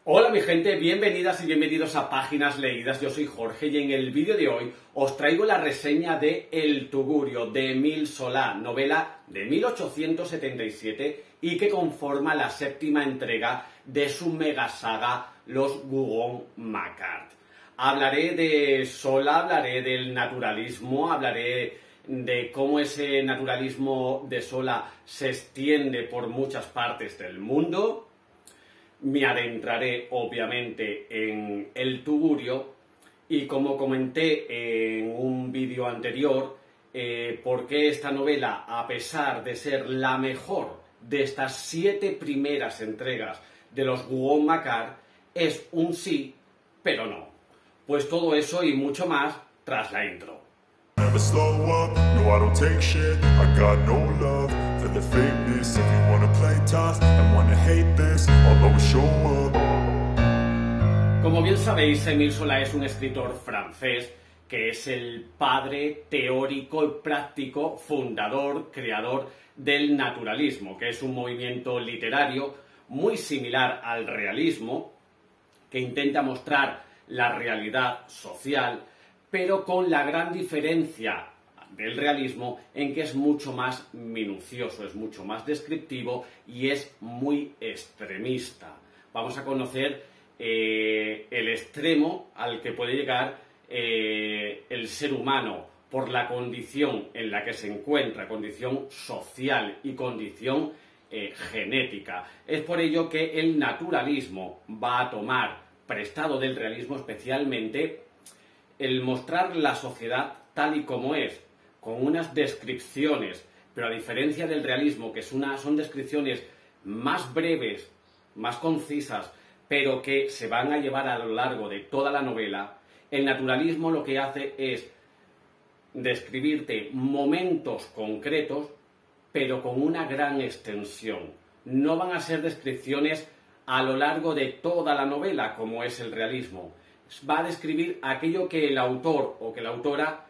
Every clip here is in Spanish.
Hola mi gente, bienvenidas y bienvenidos a Páginas Leídas. Yo soy Jorge y en el vídeo de hoy os traigo la reseña de El Tugurio de Émile Zola, novela de 1877 y que conforma la séptima entrega de su mega saga Los Rougon-Macquart. Hablaré de Zola, hablaré del naturalismo, hablaré de cómo ese naturalismo de Zola se extiende por muchas partes del mundo. Me adentraré obviamente en El Tugurio y, como comenté en un vídeo anterior, por qué esta novela, a pesar de ser la mejor de estas 7 primeras entregas de los Rougon-Macquart, es un sí, pero no. Pues todo eso y mucho más tras la intro. Never slow up, no I don't take shit, I got no love for the fakeness. If you wanna play tough and wanna hate this, I'll always show up. Como bien sabéis, Émile Zola es un escritor francés que es el padre teórico y práctico, fundador, creador del naturalismo, que es un movimiento literario muy similar al realismo, que intenta mostrar la realidad social, pero con la gran diferencia del realismo en que es mucho más minucioso, es mucho más descriptivo y es muy extremista. Vamos a conocer el extremo al que puede llegar el ser humano por la condición en la que se encuentra, condición social y condición genética. Es por ello que el naturalismo va a tomar prestado del realismo, especialmente el mostrar la sociedad tal y como es, con unas descripciones, pero a diferencia del realismo, que son descripciones más breves, más concisas, pero que se van a llevar a lo largo de toda la novela, el naturalismo lo que hace es describirte momentos concretos, pero con una gran extensión. No van a ser descripciones a lo largo de toda la novela, como es el realismo. Va a describir aquello que el autor o que la autora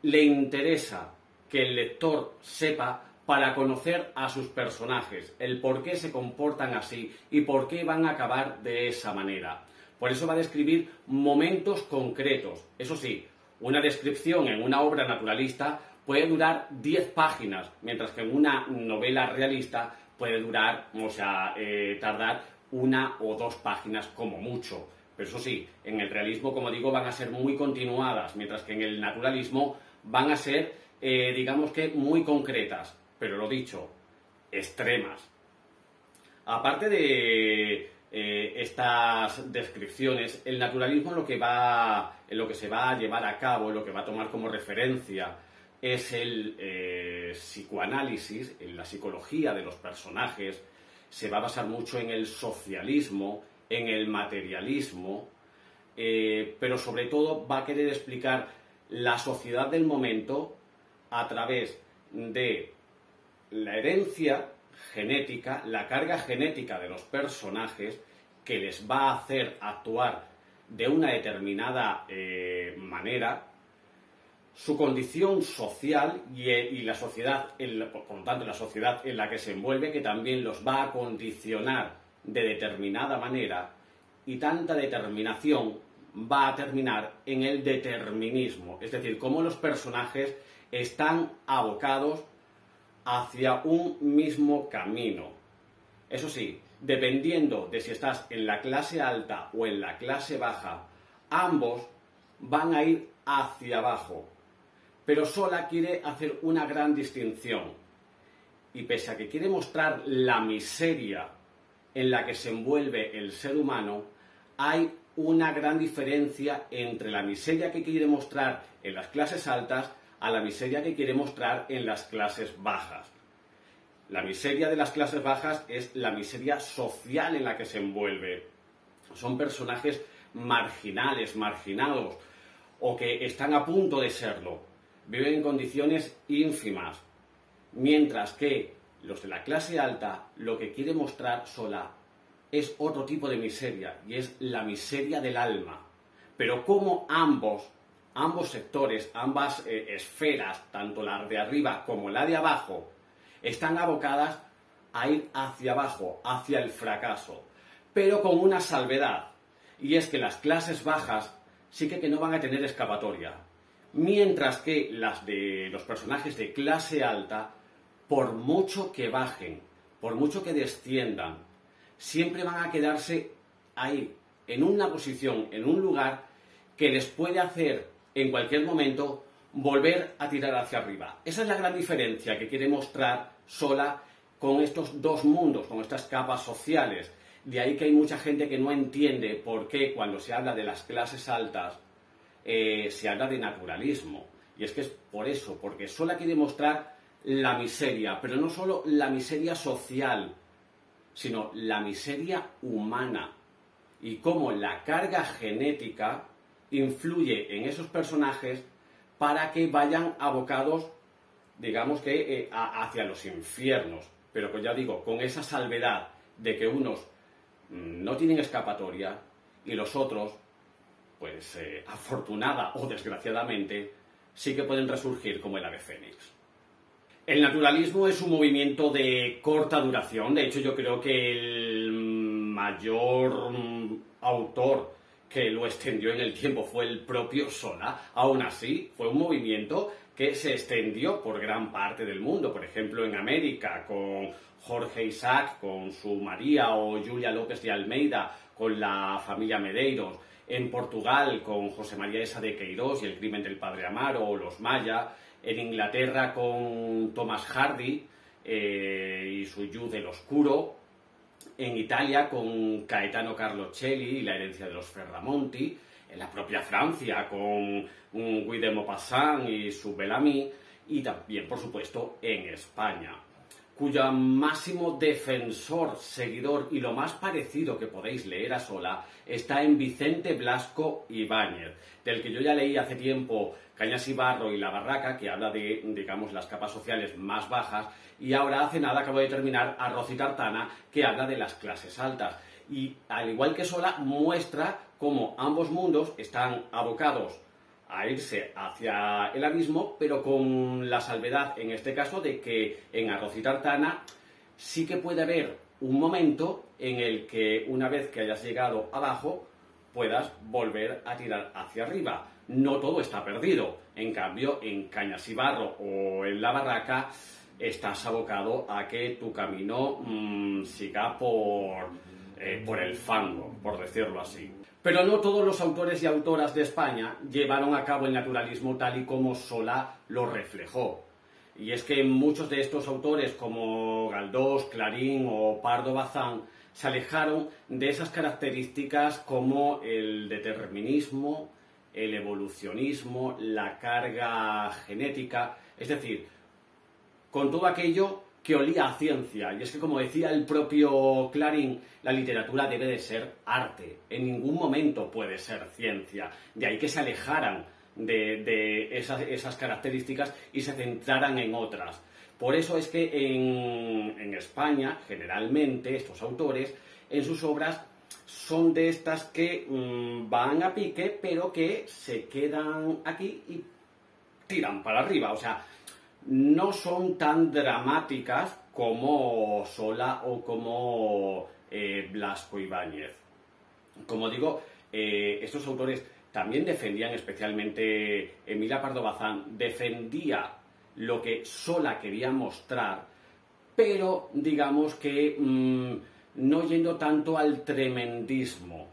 le interesa que el lector sepa para conocer a sus personajes, el por qué se comportan así y por qué van a acabar de esa manera. Por eso va a describir momentos concretos. Eso sí, una descripción en una obra naturalista puede durar 10 páginas, mientras que en una novela realista puede durar, tardar 1 o 2 páginas como mucho. Pero eso sí, en el realismo, como digo, van a ser muy continuadas, mientras que en el naturalismo van a ser, digamos que, muy concretas, pero lo dicho, extremas. Aparte de estas descripciones, el naturalismo lo que se va a llevar a cabo, lo que va a tomar como referencia, es el psicoanálisis, en la psicología de los personajes. Se va a basar mucho en el socialismo, en el materialismo, pero sobre todo va a querer explicar la sociedad del momento a través de la herencia genética, la carga genética de los personajes, que les va a hacer actuar de una determinada manera, su condición social y la sociedad, por lo tanto la sociedad en la que se envuelve, que también los va a condicionar de determinada manera, y tanta determinación va a terminar en el determinismo, es decir, cómo los personajes están abocados hacia un mismo camino. Eso sí, dependiendo de si estás en la clase alta o en la clase baja, ambos van a ir hacia abajo. Pero Zola quiere hacer una gran distinción, y pese a que quiere mostrar la miseria en la que se envuelve el ser humano, hay una gran diferencia entre la miseria que quiere mostrar en las clases altas a la miseria que quiere mostrar en las clases bajas. La miseria de las clases bajas es la miseria social en la que se envuelve. Son personajes marginales, marginados, o que están a punto de serlo. Viven en condiciones ínfimas. Mientras que los de la clase alta, lo que quiere mostrar Zola es otro tipo de miseria, y es la miseria del alma. Pero como ambos sectores, ambas esferas, tanto la de arriba como la de abajo, están abocadas a ir hacia abajo, hacia el fracaso. pero con una salvedad, y es que las clases bajas sí que no van a tener escapatoria, mientras que las de los personajes de clase alta, por mucho que bajen, por mucho que desciendan, siempre van a quedarse ahí, en una posición, en un lugar que les puede hacer en cualquier momento volver a tirar hacia arriba. Esa es la gran diferencia que quiere mostrar Sola con estos dos mundos, con estas capas sociales. De ahí que hay mucha gente que no entiende por qué cuando se habla de las clases altas se habla de naturalismo. Y es que es por eso, porque Sola quiere mostrar la miseria, pero no solo la miseria social, sino la miseria humana. Y cómo la carga genética influye en esos personajes para que vayan abocados, digamos que, hacia los infiernos. Pero pues ya digo, con esa salvedad de que unos no tienen escapatoria y los otros, pues afortunada o desgraciadamente, sí que pueden resurgir como el ave fénix. El naturalismo es un movimiento de corta duración. De hecho, yo creo que el mayor autor que lo extendió en el tiempo fue el propio Sola. Aún así, fue un movimiento que se extendió por gran parte del mundo. Por ejemplo, en América, con Jorge Isaac, con su María, o Julia López de Almeida, con la familia Medeiros. En Portugal, con José María Esa de Queirós y el crimen del padre Amaro, o los Maya. En Inglaterra, con Thomas Hardy y su Yu del Oscuro. En Italia, con Caetano Carlocelli y la herencia de los Ferramonti. En la propia Francia, con Guy de Maupassant y su Bellamy. Y también, por supuesto, en España, cuyo máximo defensor, seguidor y lo más parecido que podéis leer a Sola está en Vicente Blasco Ibáñez, del que yo ya leí hace tiempo Cañas y Barro y La Barraca, que habla de, digamos, las capas sociales más bajas, y ahora hace nada acabo de terminar Arroz y Tartana, que habla de las clases altas. Y al igual que Sola, muestra cómo ambos mundos están abocados a irse hacia el abismo, pero con la salvedad, en este caso, de que en Arroz y Tartana sí que puede haber un momento en el que, una vez que hayas llegado abajo, puedas volver a tirar hacia arriba. No todo está perdido. En cambio, en Cañas y Barro o en La Barraca, estás abocado a que tu camino siga por el fango, por decirlo así. Pero no todos los autores y autoras de España llevaron a cabo el naturalismo tal y como Sola lo reflejó. Y es que muchos de estos autores, como Galdós, Clarín o Pardo Bazán, se alejaron de esas características como el determinismo, el evolucionismo, la carga genética, es decir, con todo aquello que olía a ciencia. Y es que, como decía el propio Clarín, la literatura debe de ser arte, en ningún momento puede ser ciencia. De ahí que se alejaran de esas características y se centraran en otras. Por eso es que en España, generalmente, estos autores, en sus obras, son de estas que van a pique, pero que se quedan aquí y tiran para arriba. O sea, no son tan dramáticas como Sola o como Blasco Ibáñez. Como digo, estos autores también defendían, especialmente Emilia Pardo Bazán, defendía lo que Sola quería mostrar, pero digamos que no yendo tanto al tremendismo.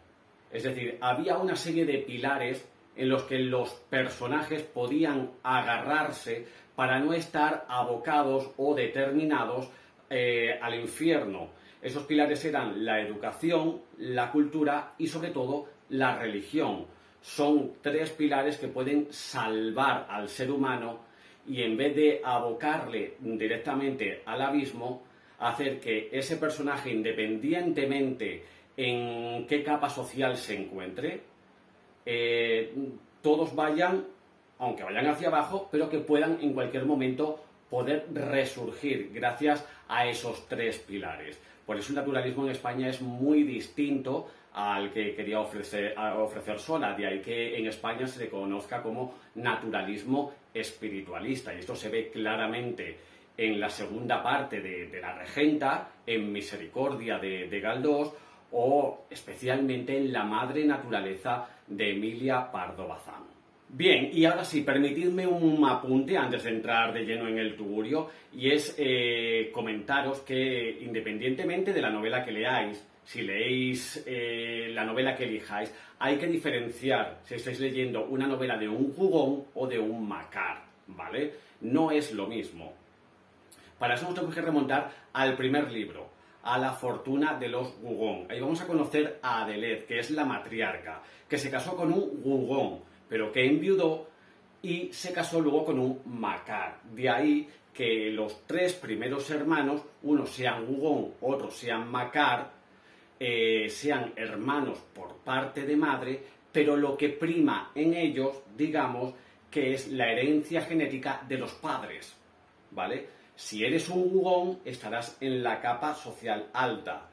Es decir, había una serie de pilares en los que los personajes podían agarrarse para no estar abocados o determinados al infierno. Esos pilares eran la educación, la cultura y sobre todo la religión. Son tres pilares que pueden salvar al ser humano y en vez de abocarle directamente al abismo, hacer que ese personaje, independientemente en qué capa social se encuentre, todos vayan, aunque vayan hacia abajo, pero que puedan en cualquier momento poder resurgir gracias a esos tres pilares. Por eso el naturalismo en España es muy distinto al que quería ofrecer Sola, de ahí que en España se le conozca como naturalismo espiritualista, y esto se ve claramente en la segunda parte de La Regenta, en Misericordia de Galdós, o especialmente en La madre naturaleza de Emilia Pardo Bazán. Bien, y ahora sí, permitidme un apunte antes de entrar de lleno en el tugurio, y es comentaros que independientemente de la novela que leáis, si leéis la novela que elijáis, hay que diferenciar si estáis leyendo una novela de un jugón o de un macar, ¿vale? No es lo mismo. Para eso nos tenemos que remontar al primer libro, a La fortuna de los Gugón. Ahí vamos a conocer a Adeled, que es la matriarca, que se casó con un Gugón, pero que enviudó y se casó luego con un macar. De ahí que los tres primeros hermanos, unos sean Gugón, otros sean macar, sean hermanos por parte de madre, pero lo que prima en ellos, digamos, que es la herencia genética de los padres, ¿vale? Si eres un Gugón, estarás en la capa social alta.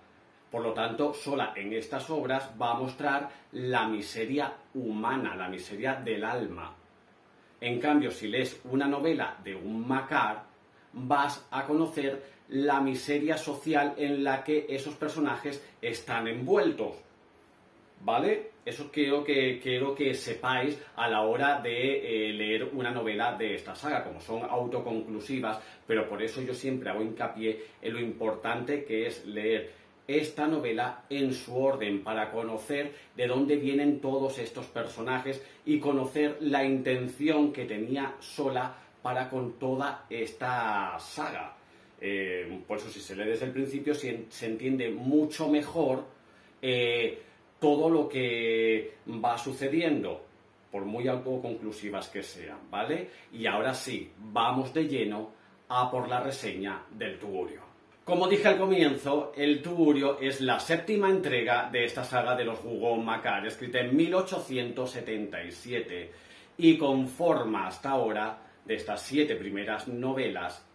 Por lo tanto, sola en estas obras va a mostrar la miseria humana, la miseria del alma. En cambio, si lees una novela de un macar, vas a conocer la miseria social en la que esos personajes están envueltos, ¿vale? Eso quiero que sepáis a la hora de leer una novela de esta saga, como son autoconclusivas, pero por eso yo siempre hago hincapié en lo importante que es leer esta novela en su orden, para conocer de dónde vienen todos estos personajes y conocer la intención que tenía Sola para con toda esta saga. Por eso, si se lee desde el principio, se entiende mucho mejor todo lo que va sucediendo, por muy autoconclusivas que sean, ¿vale? Y ahora sí, vamos de lleno a por la reseña del tugurio. Como dije al comienzo, el tugurio es la séptima entrega de esta saga de los Gugón Macar, escrita en 1877, y conforma hasta ahora, de estas 7 primeras novelas,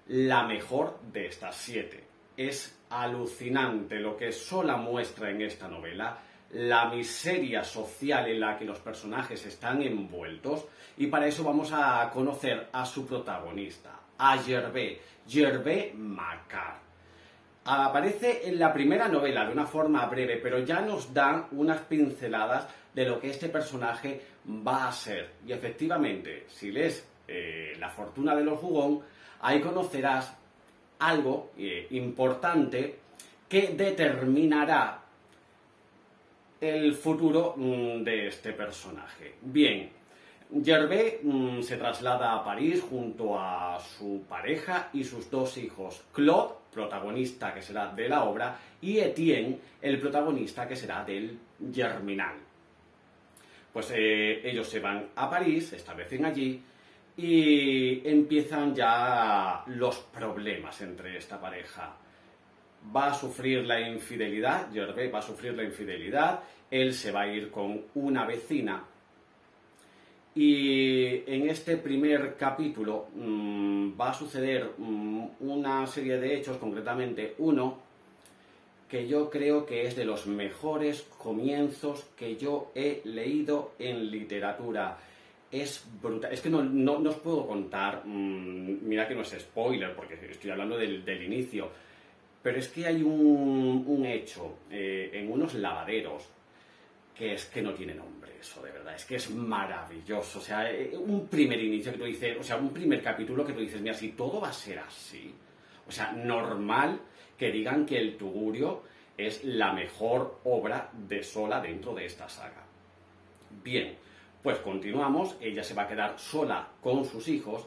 la mejor de estas 7. Es alucinante lo que Sola muestra en esta novela, la miseria social en la que los personajes están envueltos, y para eso vamos a conocer a su protagonista, a Gervais Macar. Aparece en la primera novela de una forma breve, pero ya nos dan unas pinceladas de lo que este personaje va a ser. Y efectivamente, si lees La fortuna de los Gugón, ahí conocerás algo importante que determinará el futuro de este personaje. Bien, Gervais se traslada a París junto a su pareja y sus 2 hijos, Claude, protagonista que será de la obra, y Etienne, el protagonista que será del Germinal. Pues ellos se van a París, se establecen allí y empiezan ya los problemas entre esta pareja. Va a sufrir la infidelidad, Gervais va a sufrir la infidelidad, él se va a ir con una vecina. Y en este primer capítulo va a suceder una serie de hechos, concretamente uno, que yo creo que es de los mejores comienzos que yo he leído en literatura. Es brutal. Es que no os puedo contar, mira que no es spoiler, porque estoy hablando del inicio, pero es que hay un hecho en unos lavaderos que es que no tiene nombre, eso de verdad, es que es maravilloso. O sea, un primer inicio que tú dices, o sea, un primer capítulo que tú dices, mira, si todo va a ser así, o sea, normal que digan que el tugurio es la mejor obra de Sola dentro de esta saga. Bien, pues continuamos, ella se va a quedar sola con sus hijos,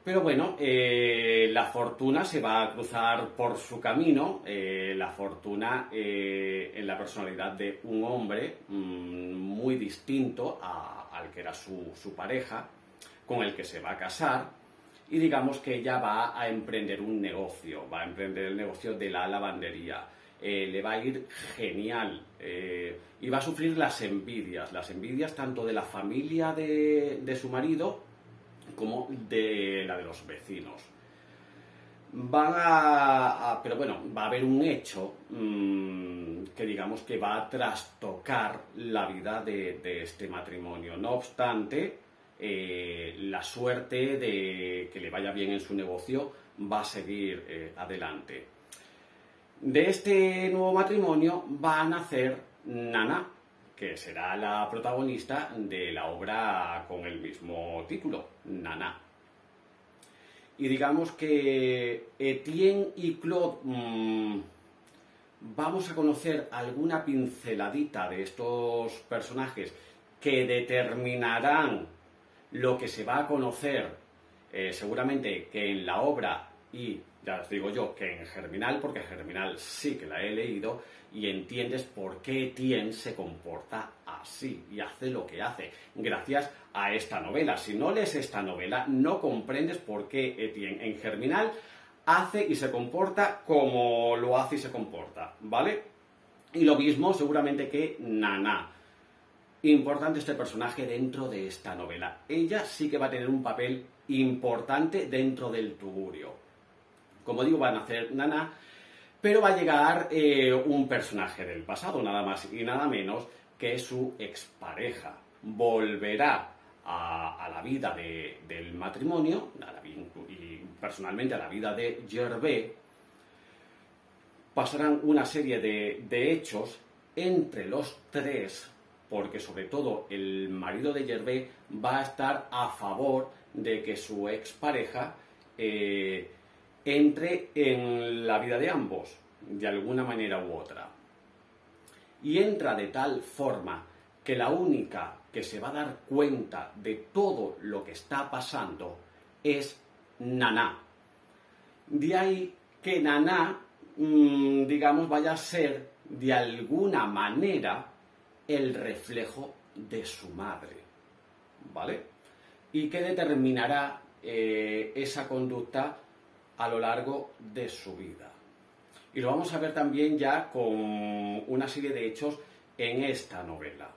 pero bueno, la fortuna se va a cruzar por su camino, la fortuna en la personalidad de un hombre muy distinto al que era su pareja, con el que se va a casar, y digamos que ella va a emprender un negocio, va a emprender el negocio de la lavandería. Le va a ir genial y va a sufrir las envidias tanto de la familia de su marido como de la de los vecinos. Pero bueno, va a haber un hecho que digamos que va a trastocar la vida de este matrimonio. No obstante, la suerte de que le vaya bien en su negocio va a seguir adelante. De este nuevo matrimonio va a nacer Nana, que será la protagonista de la obra con el mismo título, Nana. Y digamos que Etienne y Claude vamos a conocer alguna pinceladita de estos personajes que determinarán lo que se va a conocer seguramente que en la obra, y ya os digo yo que en Germinal, porque Germinal sí que la he leído y entiendes por qué Etienne se comporta así y hace lo que hace gracias a esta novela. Si no lees esta novela no comprendes por qué Etienne en Germinal hace y se comporta como lo hace y se comporta, ¿vale? Y lo mismo seguramente que Nana. Importante este personaje dentro de esta novela. Ella sí que va a tener un papel importante dentro del tugurio. Como digo, va a nacer Nana, pero va a llegar un personaje del pasado, nada más y nada menos que su expareja. Volverá a la vida del matrimonio, y personalmente a la vida de Gervais. Pasarán una serie de hechos entre los tres, porque sobre todo el marido de Gervais va a estar a favor de que su expareja entre en la vida de ambos, de alguna manera u otra. Y entra de tal forma que la única que se va a dar cuenta de todo lo que está pasando es Nana. De ahí que Nana, digamos, vaya a ser de alguna manera el reflejo de su madre, ¿vale? Y que determinará esa conducta a lo largo de su vida. Y lo vamos a ver también ya con una serie de hechos en esta novela.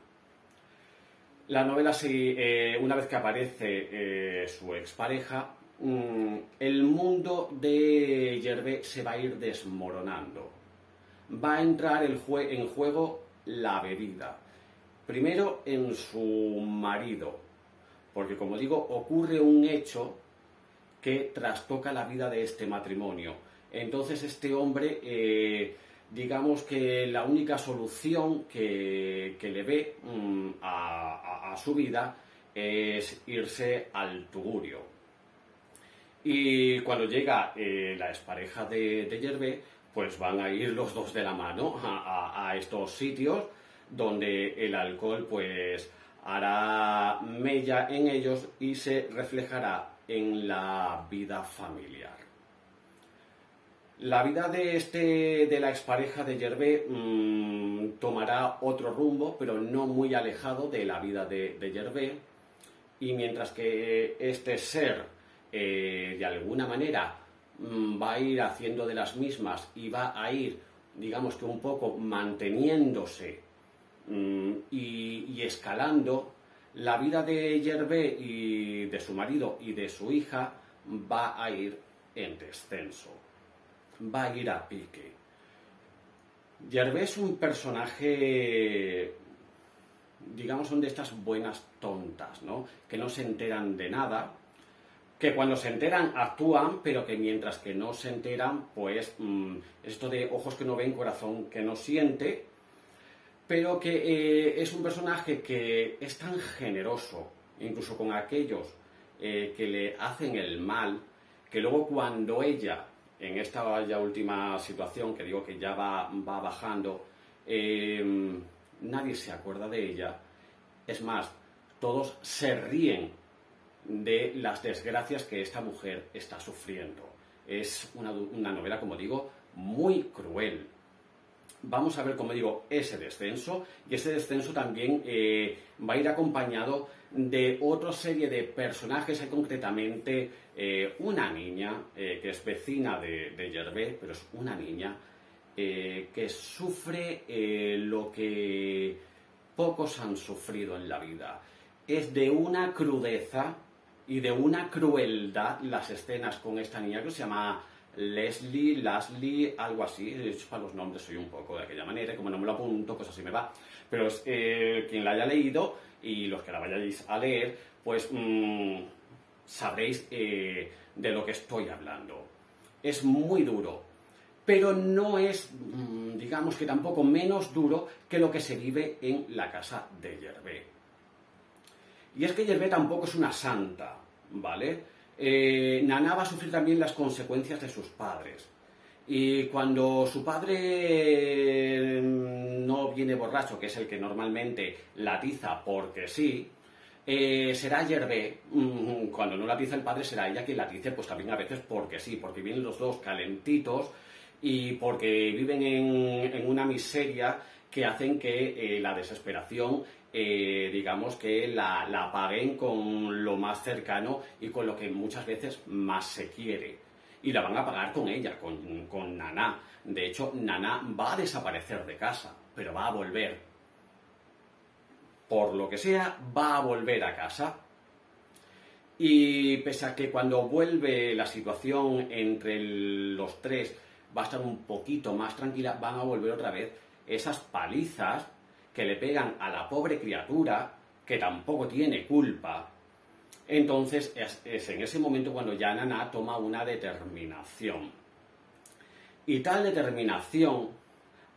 La novela, una vez que aparece su expareja, el mundo de Gervais se va a ir desmoronando. Va a entrar en juego la bebida. Primero en su marido, porque como digo, ocurre un hecho que trastoca la vida de este matrimonio. Entonces este hombre, digamos que la única solución que le ve a su vida es irse al tugurio. Y cuando llega la expareja de Gervais, pues van a ir los dos de la mano a estos sitios donde el alcohol pues hará mella en ellos y se reflejará en la vida familiar. La vida de la expareja de Gervais tomará otro rumbo, pero no muy alejado de la vida de Gervais, y mientras que este ser de alguna manera va a ir haciendo de las mismas y va a ir, digamos que un poco manteniéndose y escalando, la vida de Gervais y de su marido y de su hija va a ir en descenso, va a ir a pique. Gervais es un personaje, digamos, son de estas buenas tontas, ¿no? Que no se enteran de nada, que cuando se enteran actúan, pero que mientras que no se enteran, pues esto de ojos que no ven, corazón que no siente, pero que es un personaje que es tan generoso, incluso con aquellos que le hacen el mal, que luego cuando ella, en esta ya última situación, que digo que ya va bajando, nadie se acuerda de ella. Es más, todos se ríen de las desgracias que esta mujer está sufriendo. Es una novela, como digo, muy cruel. Vamos a ver, como digo, ese descenso, y ese descenso también va a ir acompañado de otra serie de personajes. Hay concretamente una niña que es vecina de Gervais, pero es una niña que sufre lo que pocos han sufrido en la vida. Es de una crudeza y de una crueldad las escenas con esta niña que se llama Leslie, algo así. Para los nombres soy un poco de aquella manera, como no me lo apunto, pues así me va. Pero quien la haya leído y los que la vayáis a leer, pues sabréis de lo que estoy hablando. Es muy duro. pero no es, digamos que tampoco menos duro que lo que se vive en la casa de Yervé. Y es que Yervé tampoco es una santa, ¿vale? Naná va a sufrir también las consecuencias de sus padres. Y cuando su padre no viene borracho, que es el que normalmente la atiza porque sí, será Yervé, cuando no la atiza el padre será ella quien la atice, pues también a veces porque sí, porque vienen los dos calentitos y porque viven en una miseria que hacen que la desesperación, digamos que la paguen con lo más cercano y con lo que muchas veces más se quiere. Y la van a pagar con ella, con Naná. De hecho, Naná va a desaparecer de casa, pero va a volver. Por lo que sea, va a volver a casa. Y pese a que cuando vuelve la situación entre los tres va a estar un poquito más tranquila, van a volver otra vez esas palizas que le pegan a la pobre criatura, que tampoco tiene culpa. Entonces es en ese momento cuando ya Naná toma una determinación. Y tal determinación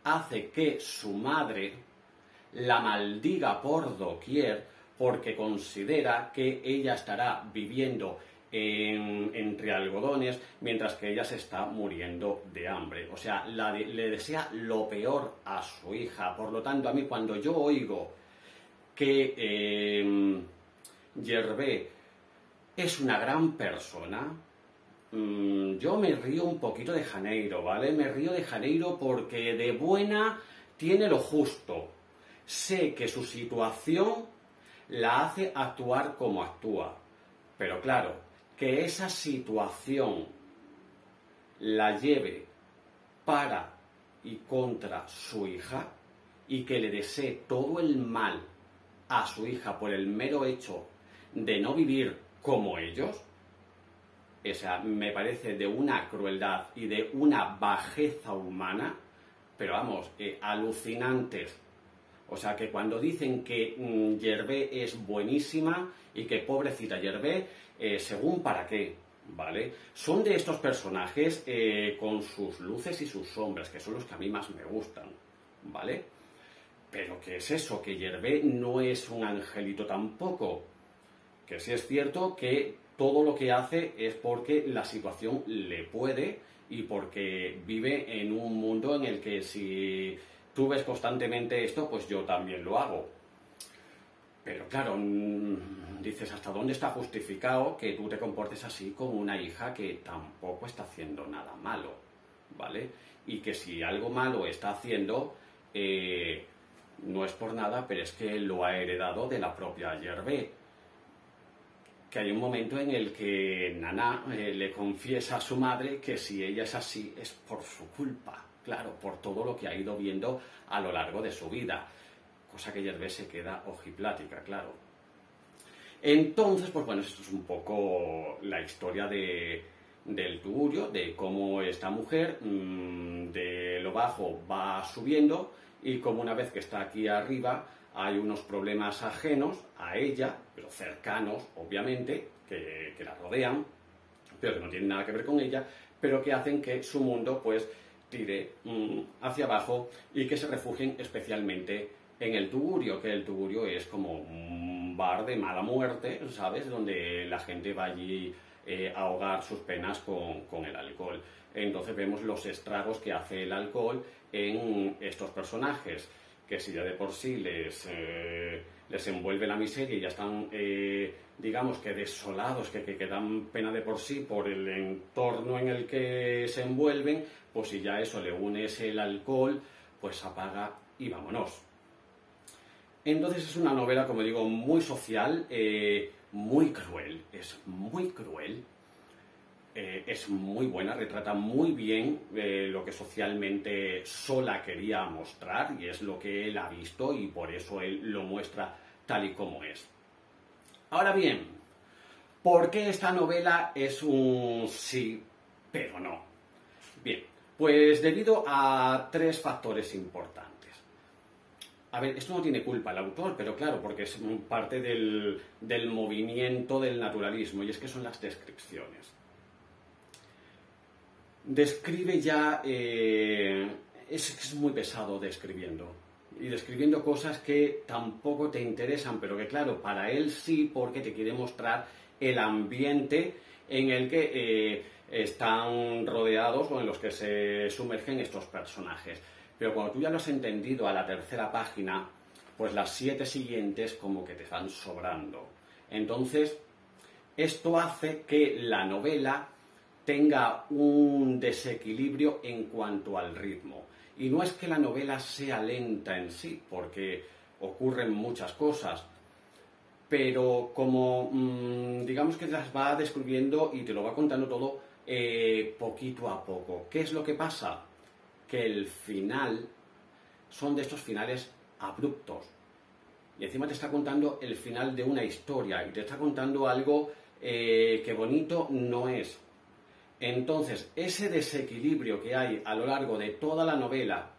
hace que su madre la maldiga por doquier porque considera que ella estará viviendo entre algodones mientras que ella se está muriendo de hambre. O sea, le desea lo peor a su hija. Por lo tanto, a mí cuando yo oigo que Yervé es una gran persona, yo me río un poquito de Janeiro, ¿vale? Me río de Janeiro porque de buena tiene lo justo. Sé que su situación la hace actuar como actúa, pero claro, que esa situación la lleve para y contra su hija y que le desee todo el mal a su hija por el mero hecho de no vivir como ellos, o sea, me parece de una crueldad y de una bajeza humana, pero vamos, alucinantes. O sea, que cuando dicen que Yervé es buenísima y que pobrecita Yervé, según para qué, ¿vale? Son de estos personajes con sus luces y sus sombras, que son los que a mí más me gustan, ¿vale? Pero ¿qué es eso? Que Yervé no es un angelito tampoco. Que sí es cierto que todo lo que hace es porque la situación le puede y porque vive en un mundo en el que si tú ves constantemente esto, pues yo también lo hago. Pero claro, dices, ¿hasta dónde está justificado que tú te comportes así con una hija que tampoco está haciendo nada malo, ¿vale? Y que si algo malo está haciendo, no es por nada, pero es que lo ha heredado de la propia Yervé. Que hay un momento en el que Naná le confiesa a su madre que si ella es así es por su culpa, claro, por todo lo que ha ido viendo a lo largo de su vida, cosa que Yervé se queda ojiplática, claro. Entonces, pues bueno, esto es un poco la historia del tugurio, de cómo esta mujer de lo bajo va subiendo y como una vez que está aquí arriba hay unos problemas ajenos a ella, pero cercanos, obviamente, que la rodean, pero que no tienen nada que ver con ella, pero que hacen que su mundo, pues, tire hacia abajo y que se refugien especialmente en el tugurio, que el tugurio es como un bar de mala muerte, ¿sabes?, donde la gente va allí a ahogar sus penas con el alcohol. Entonces vemos los estragos que hace el alcohol en estos personajes, que si ya de por sí les envuelve la miseria y ya están, digamos que desolados, que dan pena de por sí por el entorno en el que se envuelven, pues si ya eso le unes el alcohol, pues apaga y vámonos. Entonces es una novela, como digo, muy social, muy cruel, es muy cruel. Es muy buena, retrata muy bien lo que socialmente Sola quería mostrar y es lo que él ha visto y por eso él lo muestra tal y como es. Ahora bien, ¿por qué esta novela es un sí, pero no? Bien, pues debido a tres factores importantes. A ver, esto no tiene culpa el autor, pero claro, porque es parte del movimiento del naturalismo y es que son las descripciones. describe ya... es muy pesado describiendo. Y describiendo cosas que tampoco te interesan, pero que claro, para él sí, porque te quiere mostrar el ambiente en el que están rodeados o en los que se sumergen estos personajes. Pero cuando tú ya lo has entendido a la tercera página, pues las 7 siguientes como que te van sobrando. Entonces, esto hace que la novela tenga un desequilibrio en cuanto al ritmo. Y no es que la novela sea lenta en sí, porque ocurren muchas cosas, pero como digamos que las va descubriendo y te lo va contando todo poquito a poco. ¿Qué es lo que pasa? Que el final son de estos finales abruptos. Y encima te está contando el final de una historia y te está contando algo que bonito no es. Entonces, ese desequilibrio que hay a lo largo de toda la novela,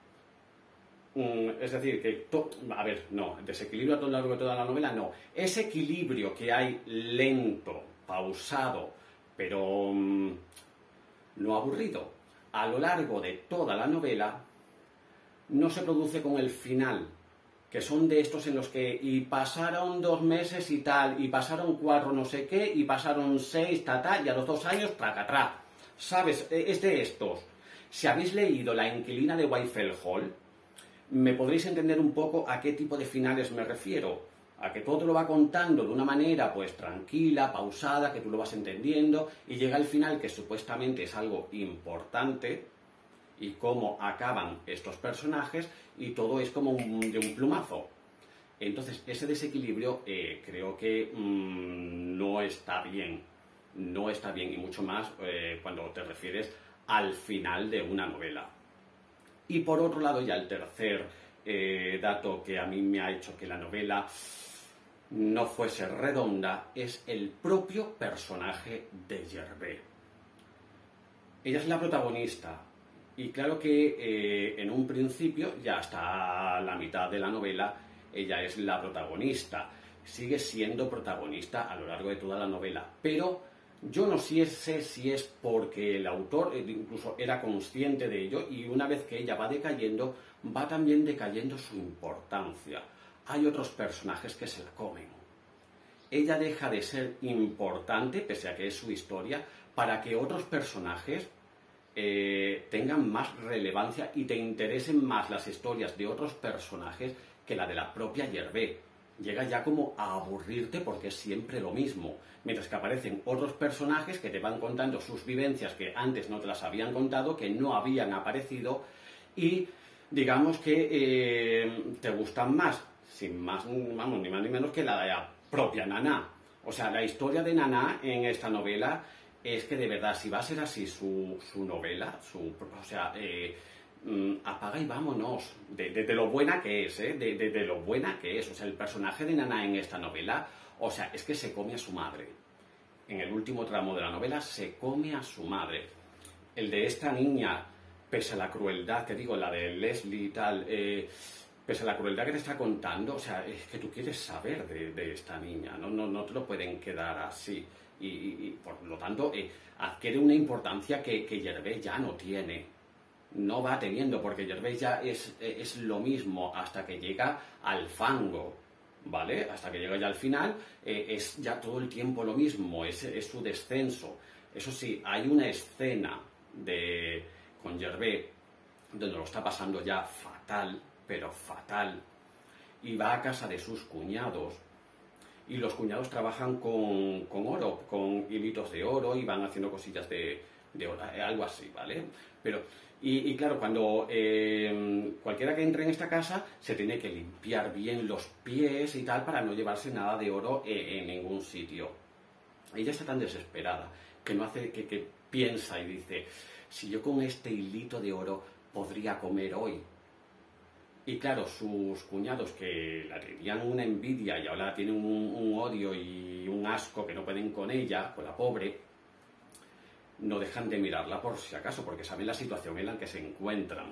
es decir, que... desequilibrio a lo largo de toda la novela, no. Ese equilibrio que hay lento, pausado, pero no aburrido, a lo largo de toda la novela, no se produce con el final, que son de estos en los que y pasaron 2 meses y tal, y pasaron 4 no sé qué, y pasaron 6, y a los 2 años, tracatrá. ¿Sabes? Es de estos. Si habéis leído La inquilina de Whitehall Hall, me podréis entender un poco a qué tipo de finales me refiero. A que todo te lo va contando de una manera pues tranquila, pausada, que tú lo vas entendiendo, y llega el final que supuestamente es algo importante, y cómo acaban estos personajes, y todo es como de un plumazo. Entonces, ese desequilibrio creo que no está bien. No está bien, y mucho más cuando te refieres al final de una novela. Y por otro lado, ya el tercer dato que a mí me ha hecho que la novela no fuese redonda es el propio personaje de Gervais. Ella es la protagonista, y claro que en un principio, ya hasta la mitad de la novela, ella es la protagonista. Sigue siendo protagonista a lo largo de toda la novela, pero yo no sé si es porque el autor incluso era consciente de ello, y una vez que ella va decayendo, va también decayendo su importancia. Hay otros personajes que se la comen. Ella deja de ser importante, pese a que es su historia, para que otros personajes tengan más relevancia y te interesen más las historias de otros personajes que la de la propia Gervais. Llega ya como a aburrirte porque es siempre lo mismo, mientras que aparecen otros personajes que te van contando sus vivencias que antes no te las habían contado, que no habían aparecido, y digamos que te gustan más, sin más, vamos, ni más ni menos que la de la propia Naná. O sea, la historia de Naná en esta novela es que de verdad, si va a ser así su novela, apaga y vámonos, de lo buena que es, de lo buena que es. O sea, el personaje de Naná en esta novela, o sea, es que se come a su madre. En el último tramo de la novela se come a su madre. El de esta niña, pese a la crueldad, que digo, la de Leslie y tal, pese a la crueldad que te está contando, o sea, es que tú quieres saber de esta niña, no te lo pueden quedar así. Y por lo tanto, adquiere una importancia que Gervais ya no tiene. No va teniendo, porque Gervais ya es lo mismo hasta que llega al fango, ¿vale? Hasta que llega ya al final, es ya todo el tiempo lo mismo, es su descenso. Eso sí, hay una escena con Gervais donde lo está pasando ya fatal, pero fatal, y va a casa de sus cuñados, y los cuñados trabajan con oro, con hilitos de oro, y van haciendo cosillas de oro, algo así, ¿vale? Pero, y claro, cuando cualquiera que entre en esta casa se tiene que limpiar bien los pies y tal para no llevarse nada de oro en ningún sitio. Ella está tan desesperada que no hace que piensa y dice, si yo con este hilito de oro podría comer hoy. Y claro, sus cuñados, que la tenían una envidia y ahora tienen un odio y un asco que no pueden con ella, con la pobre, no dejan de mirarla por si acaso, porque saben la situación en la que se encuentran.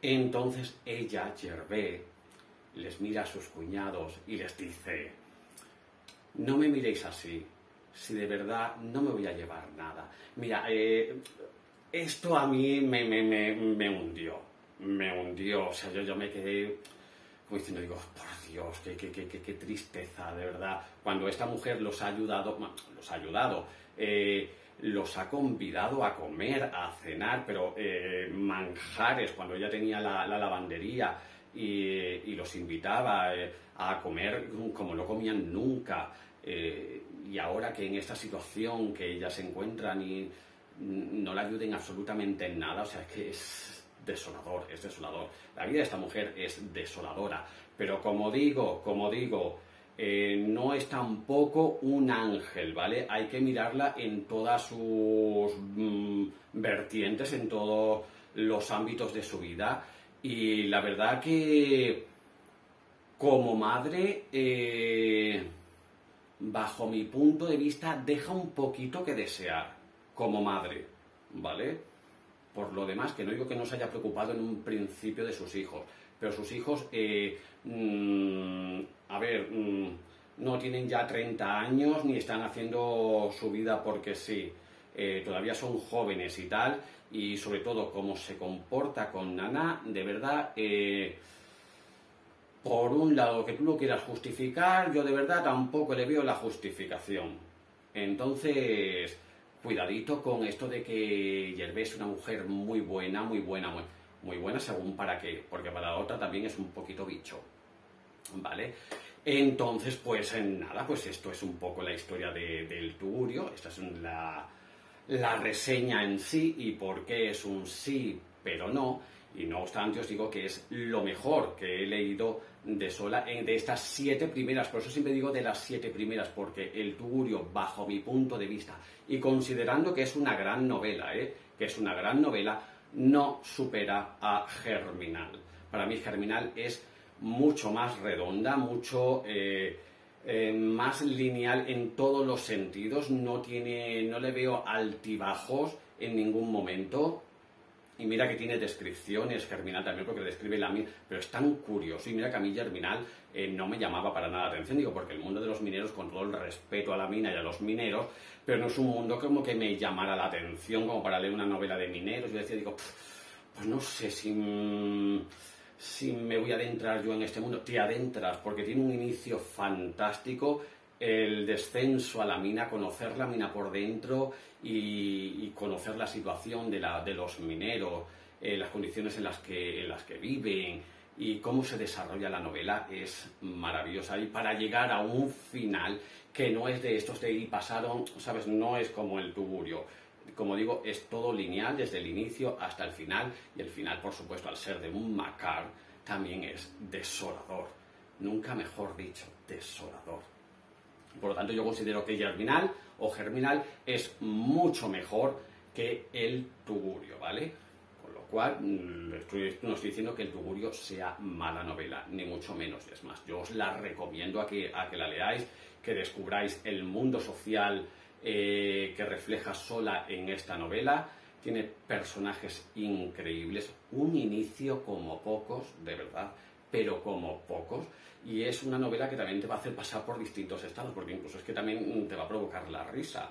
Entonces ella, Gervais, les mira a sus cuñados y les dice, no me miréis así, si de verdad no me voy a llevar nada. Mira, esto a mí me hundió. Me hundió. O sea, yo me quedé como diciendo, digo, por Dios, qué tristeza, de verdad. Cuando esta mujer los ha ayudado, los ha convidado a comer, a cenar, pero manjares, cuando ella tenía la lavandería y los invitaba a comer como no comían nunca. Y ahora que en esta situación que ellas se encuentran y no la ayuden absolutamente en nada, o sea, es que es desolador, es desolador. La vida de esta mujer es desoladora, pero como digo, no es tampoco un ángel, ¿vale? Hay que mirarla en todas sus vertientes, en todos los ámbitos de su vida, y la verdad que como madre, bajo mi punto de vista, deja un poquito que desear como madre, ¿vale? Por lo demás, que no digo que no se haya preocupado en un principio de sus hijos, pero sus hijos, no tienen ya 30 años ni están haciendo su vida porque sí. Todavía son jóvenes y tal, y sobre todo cómo se comporta con Nana, de verdad, por un lado que tú lo quieras justificar, yo de verdad tampoco le veo la justificación. Entonces, cuidadito con esto de que Gervais es una mujer muy buena según para qué, porque para la otra también es un poquito bicho, ¿vale? Entonces, pues nada, pues esto es un poco la historia del tugurio. Esta es la reseña en sí y por qué es un sí, pero no. Y no obstante, os digo que es lo mejor que he leído de Sola de estas 7 primeras. Por eso siempre digo de las 7 primeras, porque el tugurio, bajo mi punto de vista, y considerando que es una gran novela, no supera a Germinal. Para mí Germinal es mucho más redonda, mucho más lineal en todos los sentidos, no le veo altibajos en ningún momento. Y mira que tiene descripciones, Germinal también, porque describe la mina, pero es tan curioso. Y mira que a mí Germinal no me llamaba para nada la atención, digo, porque el mundo de los mineros, con todo el respeto a la mina y a los mineros, pero no es un mundo como que me llamara la atención, como para leer una novela de mineros. Yo decía, digo, pues no sé si me voy a adentrar yo en este mundo. Te adentras, porque tiene un inicio fantástico. El descenso a la mina, conocer la mina por dentro y conocer la situación de los mineros, las condiciones en las que viven y cómo se desarrolla la novela es maravillosa. Y para llegar a un final que no es de estos de ahí pasaron, ¿sabes? No es como el tugurio. Como digo, es todo lineal desde el inicio hasta el final, y el final, por supuesto, al ser de un Makar, también es desolador. Nunca mejor dicho, desolador. Por lo tanto, yo considero que Germinal es mucho mejor que el tugurio, ¿vale? Con lo cual, no estoy diciendo que el tugurio sea mala novela, ni mucho menos. Es más, yo os la recomiendo a que la leáis, que descubráis el mundo social que refleja Sola en esta novela. Tiene personajes increíbles, un inicio como pocos, de verdad, pero como pocos. Y es una novela que también te va a hacer pasar por distintos estados, porque incluso es que también te va a provocar la risa.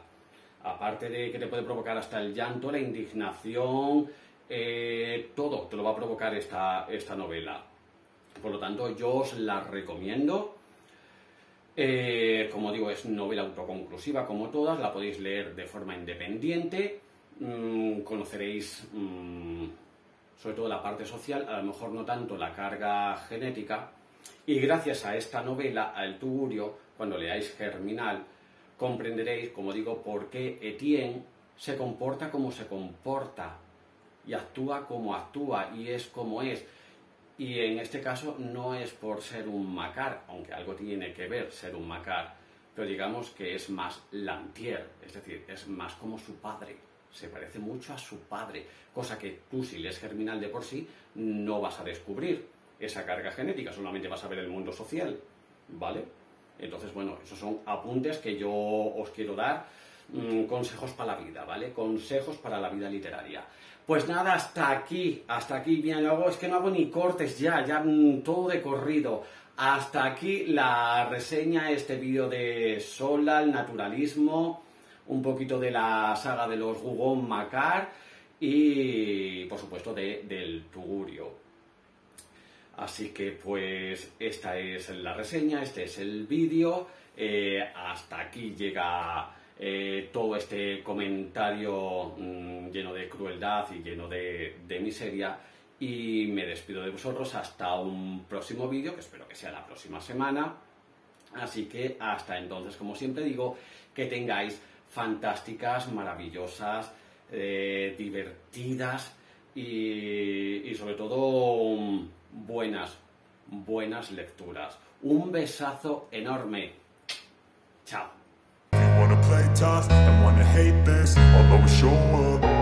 Aparte de que te puede provocar hasta el llanto, la indignación, todo te lo va a provocar esta novela. Por lo tanto, yo os la recomiendo. Como digo, es novela autoconclusiva como todas, la podéis leer de forma independiente. Conoceréis sobre todo la parte social, a lo mejor no tanto la carga genética. Y gracias a esta novela, a El tugurio, cuando leáis Germinal, comprenderéis, como digo, por qué Etienne se comporta como se comporta y actúa como actúa y es como es. Y en este caso no es por ser un Makar, aunque algo tiene que ver ser un Makar, pero digamos que es más Lantier, es decir, es más como su padre. Se parece mucho a su padre, cosa que tú, si lees Germinal de por sí, no vas a descubrir esa carga genética, solamente vas a ver el mundo social, ¿vale? Entonces, bueno, esos son apuntes que yo os quiero dar, consejos para la vida, ¿vale? Consejos para la vida literaria. Pues nada, hasta aquí, bien, luego es que no hago ni cortes ya todo de corrido. Hasta aquí la reseña, este vídeo de Sola, el naturalismo, un poquito de la saga de los Rougon-Macquart. y, por supuesto, del tugurio. Así que, pues, esta es la reseña, este es el vídeo. Hasta aquí llega todo este comentario lleno de crueldad y lleno de miseria. Y me despido de vosotros hasta un próximo vídeo, que espero que sea la próxima semana. Así que hasta entonces, como siempre digo, que tengáis fantásticas, maravillosas, divertidas y sobre todo buenas lecturas. Un besazo enorme. Chao. You wanna play tough and wanna hate this, I'll always show up.